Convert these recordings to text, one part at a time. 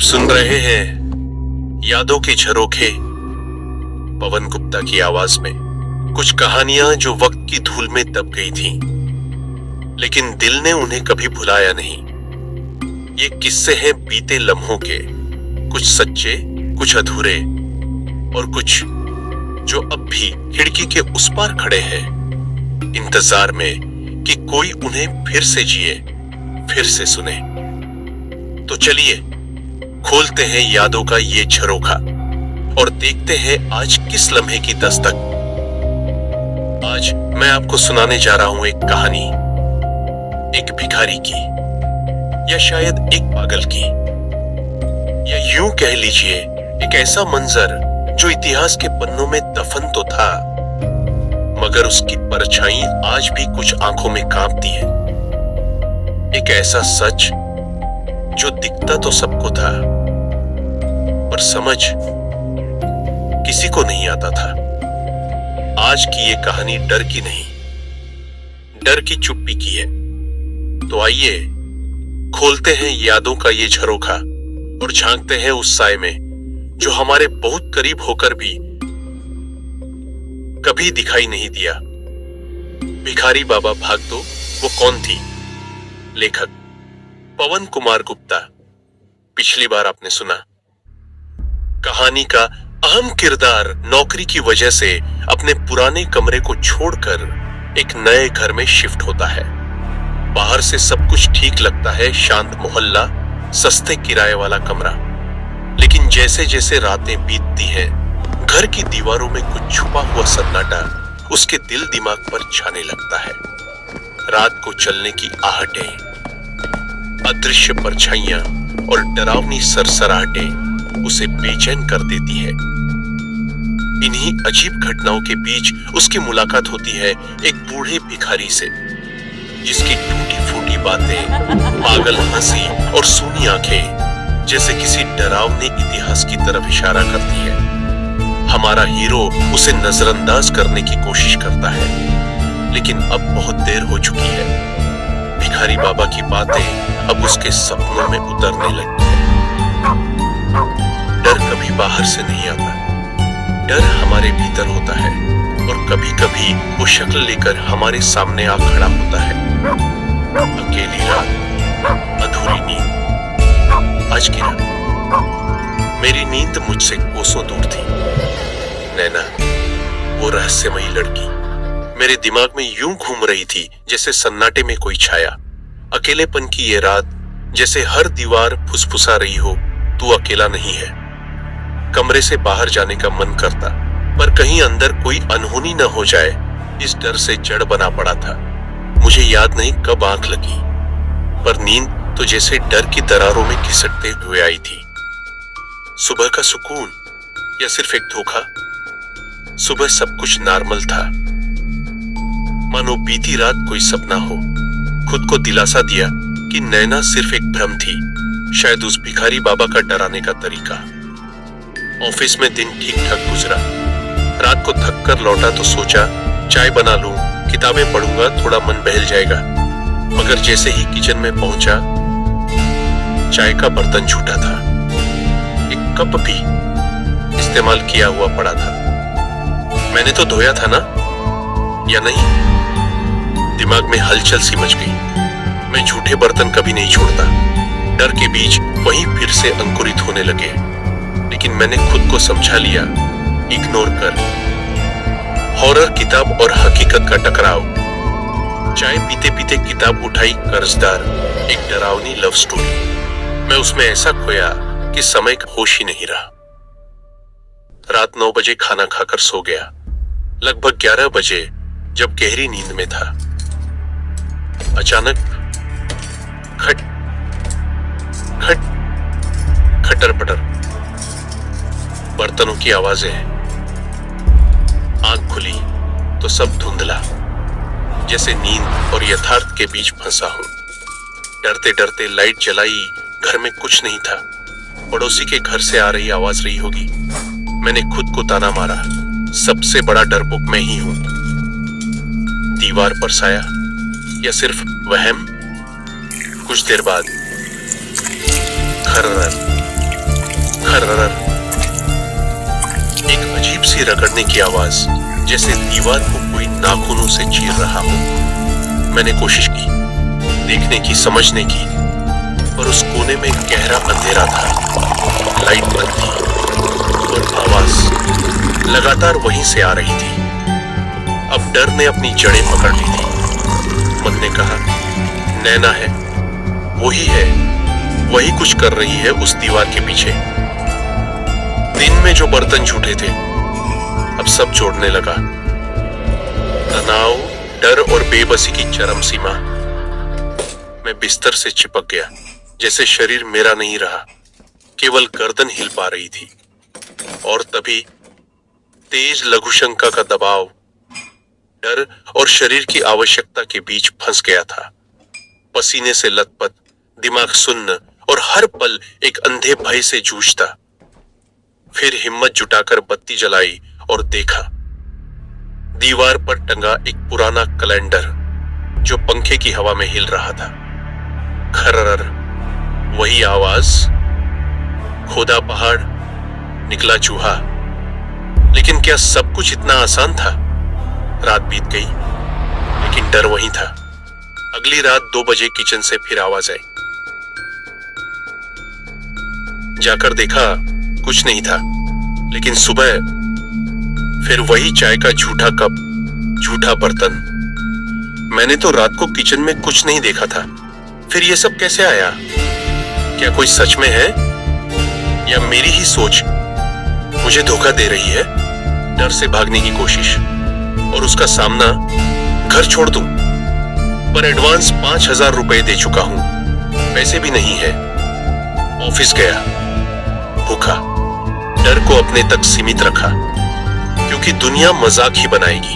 सुन रहे हैं यादों के झरोखे, पवन गुप्ता की आवाज में कुछ कहानियां जो वक्त की धूल में दब गई थीं, लेकिन दिल ने उन्हें कभी भुलाया नहीं। ये किस्से हैं बीते लम्हों के, कुछ सच्चे, कुछ अधूरे और कुछ जो अब भी खिड़की के उस पार खड़े हैं, इंतजार में कि कोई उन्हें फिर से जिए, फिर से सुने। तो चलिए खोलते हैं यादों का ये झरोखा और देखते हैं आज किस लम्हे की दस्तक। आज मैं आपको सुनाने जा रहा हूं एक कहानी, एक भिखारी की, या शायद एक पागल की, या यूं कह लीजिए एक ऐसा मंजर जो इतिहास के पन्नों में दफन तो था, मगर उसकी परछाई आज भी कुछ आंखों में कांपती है। एक ऐसा सच जो दिखता तो सबको था, पर समझ किसी को नहीं आता था। आज की ये कहानी डर की नहीं, डर की चुप्पी की है। तो आइए खोलते हैं यादों का ये झरोखा और झांकते हैं उस साए में जो हमारे बहुत करीब होकर भी कभी दिखाई नहीं दिया। भिखारी बाबा भाग दो वो कौन थी? लेखक पवन कुमार गुप्ता। पिछली बार आपने सुना कहानी का अहम किरदार नौकरी की वजह से अपने पुराने कमरे को छोड़कर एक नए घर में शिफ्ट होता है। बाहर से सब कुछ ठीक लगता है, शांत मोहल्ला, सस्ते किराए वाला कमरा। लेकिन जैसे जैसे रातें बीतती हैं, घर की दीवारों में कुछ छुपा हुआ सन्नाटा उसके दिल दिमाग पर छाने लगता है। रात को चलने की आहटें, अदृश्य परछाइयां और डरावनी सरसराहटें उसे बेचैन कर देती है। इन्हीं अजीब घटनाओं के बीच उसकी मुलाकात होती है एक बूढ़े भिखारी से, जिसकी टूटी फूटी बातें, पागल हंसी और सूनी आंखें जैसे किसी डरावने इतिहास की तरफ इशारा करती है। हमारा हीरो उसे नजरअंदाज करने की कोशिश करता है, लेकिन अब बहुत देर हो चुकी है। भिखारी बाबा की बातें अब उसके सपनों में उतरने लगती है। डर कभी बाहर से नहीं आता, डर हमारे भीतर होता है और कभी कभी वो शक्ल लेकर हमारे सामने आ खड़ा होता है। अकेली रात, अधूरी नींद। आज की रात मेरी नींद मुझसे कोसों दूर थी। नैना, वो रहस्यमयी लड़की, मेरे दिमाग में यूं घूम रही थी जैसे सन्नाटे में कोई छाया। अकेलेपन की ये रात जैसे हर दीवार फुसफुसा रही हो, तू अकेला नहीं है। कमरे से बाहर जाने का मन करता, पर कहीं अंदर कोई अनहोनी न हो जाए, इस डर से जड़ बना पड़ा था। मुझे याद नहीं कब आंख लगी, पर नींद तो जैसे डर की दरारों में घिसटते हुए आई थी। सुबह का सुकून या सिर्फ एक धोखा? सुबह सब कुछ नॉर्मल था, मानो बीती रात कोई सपना हो। खुद को दिलासा दिया कि नैना सिर्फ एक भ्रम थी, शायद उस भिखारी बाबा का डराने का तरीका। ऑफिस में दिन ठीक ठाक गुजरा। रात को थक कर लौटा तो सोचा चाय बना लूं, किताबें पढ़ूंगा, थोड़ा मन बहल जाएगा। मगर जैसे ही किचन में पहुंचा, चाय का बर्तन छूटा था। एक कप भी इस्तेमाल किया हुआ पड़ा था। मैंने तो धोया था ना, या नहीं? दिमाग में हलचल सी मच गई। मैं झूठे बर्तन कभी नहीं छोड़ता। डर के बीज वहीं फिर से अंकुरित होने लगे, लेकिन मैंने खुद को समझा लिया, इग्नोर कर। हॉरर किताब और हकीकत का टकराव। चाय पीते पीते किताब उठाई, कर्जदार, एक डरावनी लव स्टोरी। मैं उसमें ऐसा खोया कि समय का होश ही नहीं रहा। रात 9 बजे खाना खाकर सो गया। लगभग 11 बजे जब गहरी नींद में था, अचानक खट खट खटर पटर बर्तनों की आवाजें। आंख खुली तो सब धुंधला, जैसे नींद और यथार्थ के बीच फंसा हूं। डरते डरते लाइट जलाई, घर में कुछ नहीं था। पड़ोसी के घर से आ रही आवाज रही होगी। मैंने खुद को ताना मारा, सबसे बड़ा डरपोक मैं ही हूं। दीवार पर साया या सिर्फ वहम? कुछ देर बाद खर्रर खर्रर, एक अजीब सी रगड़ने की आवाज, जैसे दीवार को कोई नाखूनों से चीर रहा हो। मैंने कोशिश की देखने की, समझने की, पर उस कोने में गहरा अंधेरा था। लाइट बंद थी और आवाज लगातार वहीं से आ रही थी। अब डर ने अपनी जड़ें पकड़ ली थी। मन ने कहा, नैना है, वही है, वही कुछ कर रही है उस दीवार के पीछे। दिन में जो बर्तन झूठे थे, अब सब जोड़ने लगा। तनाव, डर और बेबसी की चरम सीमा। मैं बिस्तर से चिपक गया, जैसे शरीर मेरा नहीं रहा, केवल गर्दन हिल पा रही थी। और तभी तेज लघुशंका का दबाव, डर और शरीर की आवश्यकता के बीच फंस गया था। पसीने से लथपथ, दिमाग सुन्न और हर पल एक अंधे भय से जूझता। फिर हिम्मत जुटाकर बत्ती जलाई और देखा। दीवार पर टंगा एक पुराना कैलेंडर जो पंखे की हवा में हिल रहा था। खर्रर, वही आवाज, खोदा पहाड़, निकला चूहा। लेकिन क्या सब कुछ इतना आसान था? रात बीत गई, लेकिन डर वही था। अगली रात 2 बजे किचन से फिर आवाज आई। जाकर देखा, कुछ नहीं था। लेकिन सुबह फिर वही चाय का झूठा कप, झूठा बर्तन। मैंने तो रात को किचन में कुछ नहीं देखा था, फिर ये सब कैसे आया? क्या कोई सच में है या मेरी ही सोच मुझे धोखा दे रही है? डर से भागने की कोशिश और उसका सामना। घर छोड़ दूं, पर एडवांस 5,000 रुपए दे चुका हूं, पैसे भी नहीं है। ऑफिस गया, भूखा, डर को अपने तक सीमित रखा, क्योंकि दुनिया मजाक ही बनाएगी।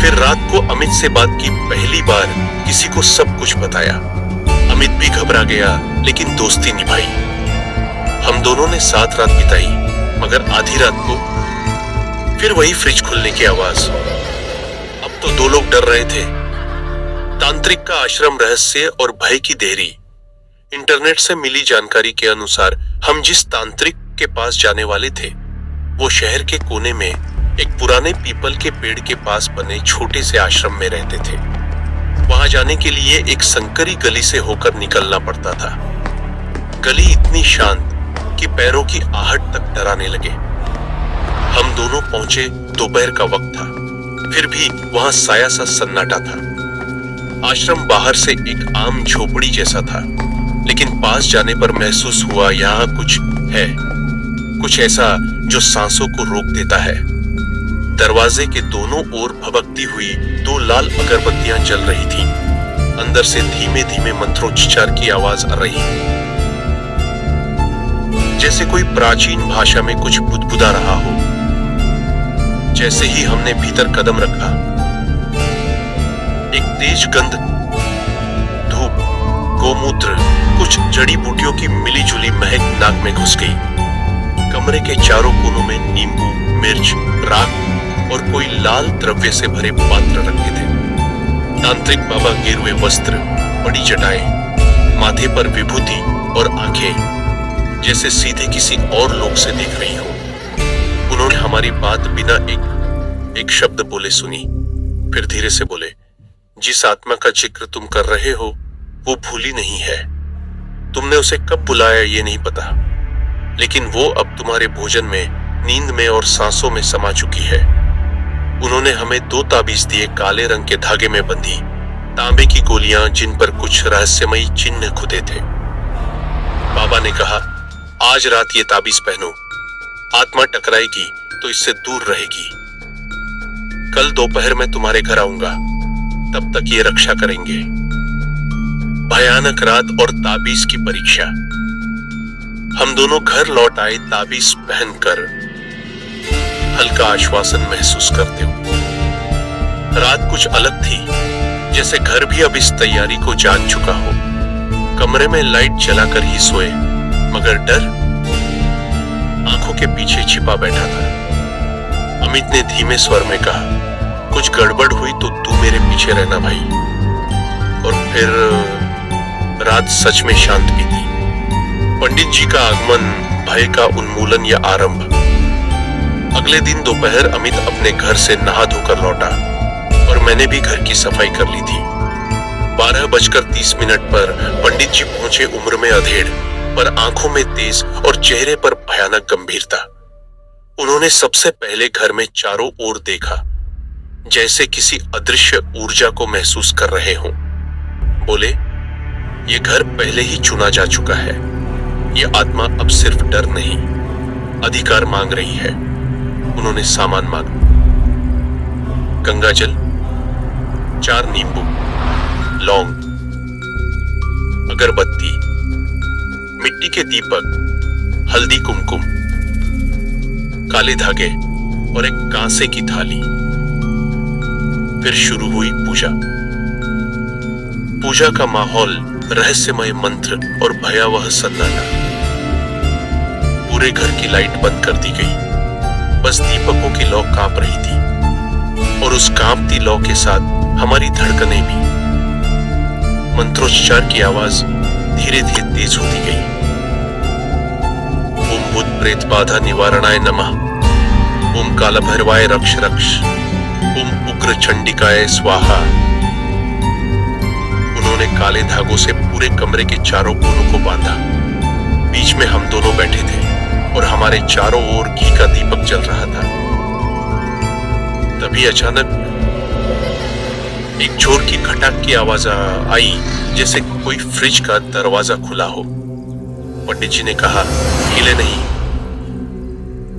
फिर रात को अमित से बात की, पहली बार किसी को सब कुछ बताया। अमित भी घबरा गया, लेकिन दोस्ती निभाई। हम दोनों ने साथ रात बिताई, मगर आधी रात को फिर वही फ्रिज खुलने की आवाज। अब तो 2 लोग डर रहे थे। तांत्रिक का आश्रम, रहस्य और भय की देहरी। इंटरनेट से मिली जानकारी के अनुसार हम जिस तांत्रिक के पास जाने वाले थे, वो शहर के कोने में एक पुराने पीपल के पेड़ के पास बने छोटे से आश्रम में रहते थे। वहां जाने के लिए एक संकरी गली से होकर निकलना पड़ता था। गली इतनी शांत कि पैरों की आहट तक डराने लगे। हम दोनों पहुंचे, दोपहर का वक्त था, फिर भी वहां साया सा सन्नाटा था। आश्रम बाहर से एक आम झोपड़ी जैसा था, लेकिन पास जाने पर महसूस हुआ यहाँ कुछ है, कुछ ऐसा जो सांसों को रोक देता है। दरवाजे के दोनों ओर भभकती हुई 2 लाल अगरबत्तियां जल रही थीं। अंदर से धीमे धीमे मंत्रोच्चार की आवाज आ रही, जैसे कोई प्राचीन भाषा में कुछ बुदबुदा रहा हो। जैसे ही हमने भीतर कदम रखा, एक तेज गंध, धूप, गोमूत्र, कुछ जड़ी बूटियों की मिली-जुली महक नाक में घुस गई। कमरे के चारों कोनों में नींबू, मिर्च, राख और कोई लाल द्रव्य से भरे पात्र रखे थे। तांत्रिक बाबा गिरवे वस्त्र, बड़ी जटाएं, माथे पर विभूति और आंखें जैसे सीधे किसी और लोक से देख रही हो। उन्होंने हमारी बात बिना एक शब्द बोले सुनी, फिर धीरे से बोले, जिस आत्मा का जिक्र तुम कर रहे हो वो भूली नहीं है। तुमने उसे कब बुलाया ये नहीं पता, लेकिन वो अब तुम्हारे भोजन में, नींद में और सांसों में समा चुकी है। उन्होंने हमें 2 ताबीज दिए, काले रंग के धागे में बंधी, तांबे की गोलियां जिन पर कुछ रहस्यमयी चिन्ह खुदे थे। बाबा ने कहा, आज रात ये ताबीज पहनो, आत्मा टकराएगी तो इससे दूर रहेगी। कल दोपहर में तुम्हारे घर आऊंगा, तब तक ये रक्षा करेंगे। भयानक रात और ताबीज की परीक्षा। हम दोनों घर लौट आए, ताबीज पहनकर, हल्का आश्वासन महसूस करते हुए। रात कुछ अलग थी, जैसे घर भी अब इस तैयारी को जान चुका हो। कमरे में लाइट जलाकर ही सोए, मगर डर आंखों के पीछे छिपा बैठा था। अमित ने धीमे स्वर में कहा, कुछ गड़बड़ हुई तो तू मेरे पीछे रहना भाई। और फिर रात सच में शांत भी थी। पंडित जी का आगमन, भय का उन्मूलन या आरंभ। अगले दिन दोपहर अमित अपने घर से नहा धोकर लौटा और मैंने भी घर की सफाई कर ली थी। 12:30 पर पंडित जी पहुंचे, उम्र में अधेड़, पर आंखों में तेज और चेहरे पर भयानक गंभीरता। उन्होंने सबसे पहले घर में चारों ओर देखा, जैसे किसी अदृश्य ऊर्जा को महसूस कर रहे हों। बोले, ये घर पहले ही चुना जा चुका है। ये आत्मा अब सिर्फ डर नहीं, अधिकार मांग रही है। उन्होंने सामान मांगा, गंगाजल, 4 नींबू, लौंग, अगरबत्ती, मिट्टी के दीपक, हल्दी, कुमकुम, काले धागे और एक कांसे की थाली। फिर शुरू हुई पूजा। पूजा का माहौल, रहस्यमय मंत्र और भयावह सन्नाटा। पूरे घर की लाइट बंद कर दी गई, बस दीपकों की लौ कांप रही थी और उस कांपती लौ के साथ हमारी धड़कनें भी। मंत्रोच्चार की आवाज धीरे धीरे तेज होती गई। ओम भूत प्रेत बाधा निवारणाय नमः, ओम काला भैरवाय रक्ष रक्ष, ओम उग्र चंडिकाय स्वाहा। उन्होंने काले धागों से पूरे कमरे के चारों कोनों को बांधा। बीच में हम दोनों बैठे थे और हमारे चारों ओर घी का दीपक जल रहा था। तभी अचानक एक जोर की खटाक की आवाज आई, जैसे कोई फ्रिज का दरवाजा खुला हो। पंडित जी ने कहा, हिले नहीं,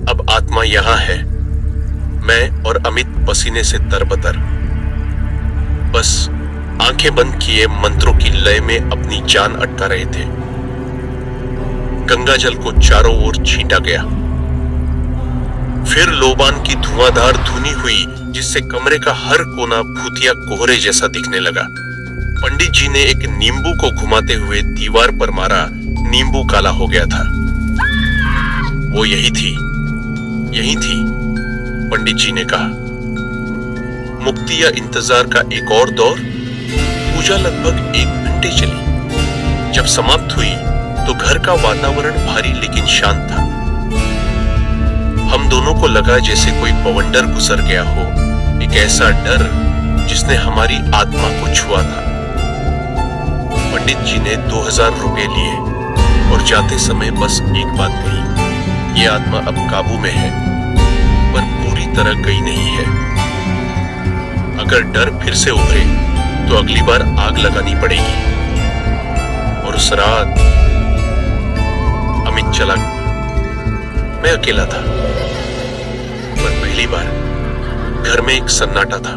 अब आत्मा यहां है। मैं और अमित पसीने से तरबतर, बस आंखें बंद किए मंत्रों की लय में अपनी जान अटका रहे थे। गंगाजल को चारों ओर छींटा गया। फिर लोबान की धुआंधार धुनी हुई, जिससे कमरे का हर कोना भूतिया कोहरे जैसा दिखने लगा। पंडित जी ने एक नींबू को घुमाते हुए दीवार पर मारा। नींबू काला हो गया था। वो यही थी, पंडित जी ने कहा। मुक्ति या इंतजार का एक और दौर। पूजा लगभग 1 घंटे चली। जब समाप्त हुई तो घर का वातावरण भारी लेकिन शांत था। हम दोनों को लगा जैसे कोई बवंडर गुजर गया हो, एक ऐसा डर जिसने हमारी आत्मा को छुआ था। पंडित जी ने 2000 रुपए लिए और जाते समय बस एक बात कही, ये आत्मा अब काबू में है, पर पूरी तरह गई नहीं है। अगर डर फिर से उभरे तो अगली बार आग लगानी पड़ेगी। और उस रात अमित चला गया। मैं अकेला था, पर पहली बार घर में एक सन्नाटा था,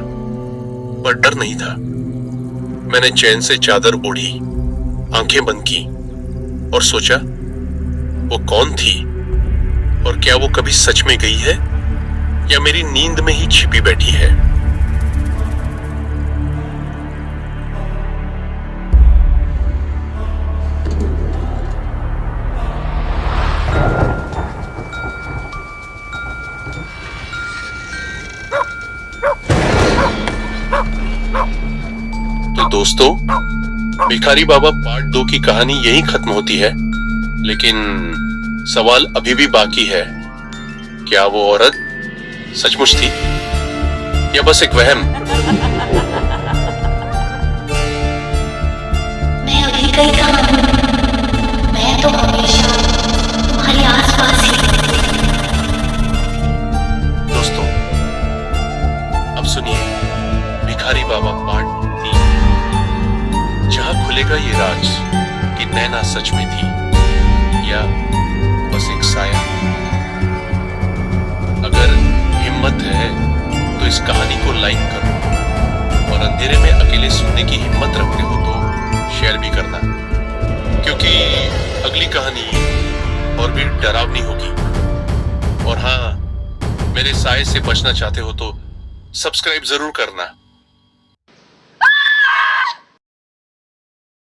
पर डर नहीं था। मैंने चैन से चादर ओढ़ी, आंखें बंद की और सोचा, वो कौन थी और क्या वो कभी सच में गई है या मेरी नींद में ही छिपी बैठी है। तो दोस्तों, भिखारी बाबा पार्ट 2 की कहानी यहीं खत्म होती है, लेकिन सवाल अभी भी बाकी है। क्या वो औरत सचमुच थी या बस एक वहम? मैं अभी कहीं कहाँ हूँ? मैं तो हमेशा तुम्हारे आसपास ही रहती हूँ। दोस्तों, अब सुनिए भिखारी बाबा पार्ट 3, जहां खुलेगा ये राज कि नैना सच में थी या बस एक साया। अगर हिम्मत है तो इस कहानी को लाइक करो और अंधेरे में अकेले सुनने की हिम्मत रखते हो तो शेयर भी करना, क्योंकि अगली कहानी और भी डरावनी होगी। और हाँ, मेरे साए से बचना चाहते हो तो सब्सक्राइब जरूर करना।